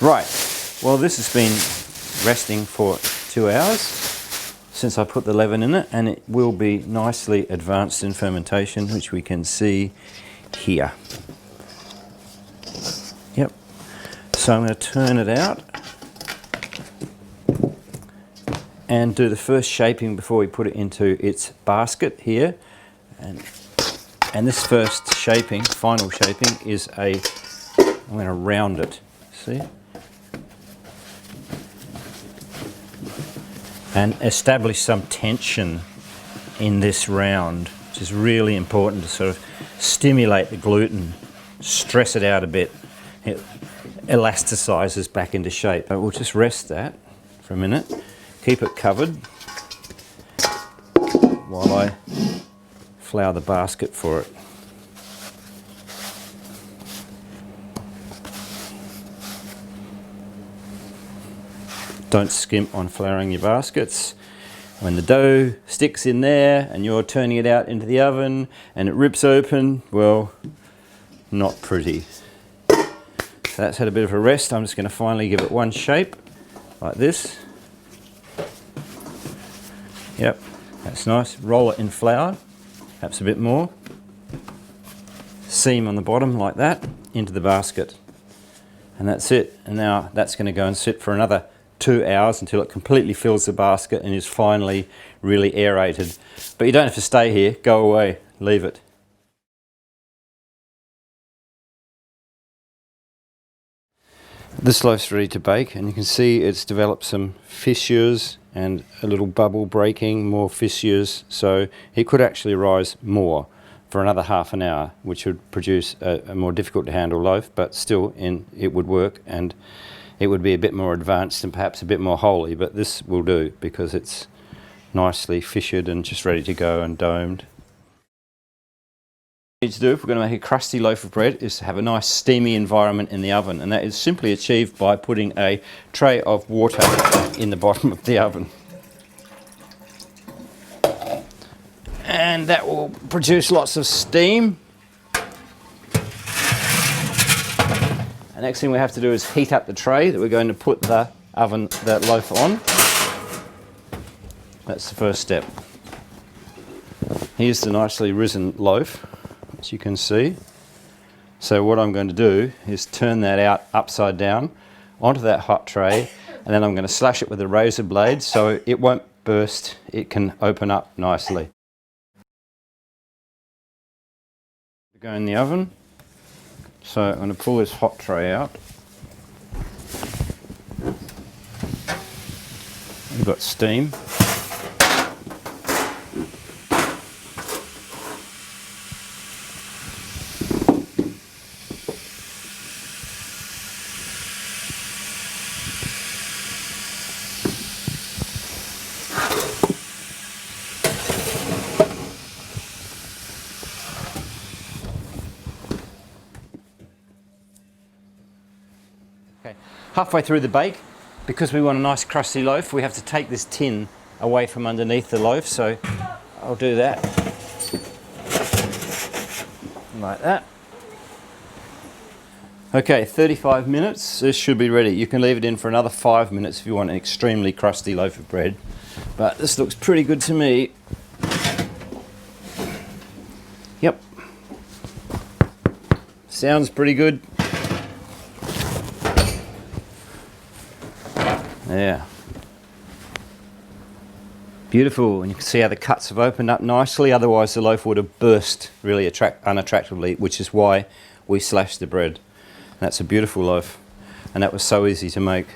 Right, well this has been resting for 2 hours since I put the leaven in it, and it will be nicely advanced in fermentation, which we can see here. Yep. So I'm going to turn it out and do the first shaping before we put it into its basket here. And this first shaping, final shaping, is I'm going to round it, see? And establish some tension in this round, which is really important to sort of stimulate the gluten, stress it out a bit. It elasticizes back into shape. But we'll just rest that for a minute, keep it covered while I flour the basket for it. Don't skimp on flouring your baskets. When the dough sticks in there and you're turning it out into the oven and it rips open, well, not pretty. So that's had a bit of a rest. I'm just going to finally give it one shape, like this. Yep, that's nice. Roll it in flour, perhaps a bit more. Seam on the bottom like that, into the basket. And that's it. And now that's going to go and sit for another 2 hours until it completely fills the basket and is finally really aerated. But you don't have to stay here, go away, leave it. This loaf's ready to bake, and you can see it's developed some fissures and a little bubble breaking, more fissures, so it could actually rise more for another half an hour, which would produce a more difficult to handle loaf, but still it would work, and it would be a bit more advanced and perhaps a bit more holy, but this will do because it's nicely fissured and just ready to go and domed. What we need to do if we're going to make a crusty loaf of bread is to have a nice steamy environment in the oven, and that is simply achieved by putting a tray of water in the bottom of the oven. And that will produce lots of steam. The next thing we have to do is heat up the tray that we're going to put the loaf on. That's the first step. Here's the nicely risen loaf, as you can see. So what I'm going to do is turn that out upside down onto that hot tray, and then I'm going to slash it with a razor blade so it won't burst, it can open up nicely. Go in the oven. So I'm going to pull this hot tray out. We've got steam. Okay. Halfway through the bake, because we want a nice crusty loaf, we have to take this tin away from underneath the loaf, so I'll do that. Like that. Okay, 35 minutes, this should be ready. You can leave it in for another 5 minutes if you want an extremely crusty loaf of bread. But this looks pretty good to me. Yep. Sounds pretty good. Yeah. Beautiful, and you can see how the cuts have opened up nicely, otherwise the loaf would have burst really unattractively, which is why we slashed the bread. That's a beautiful loaf, and that was so easy to make.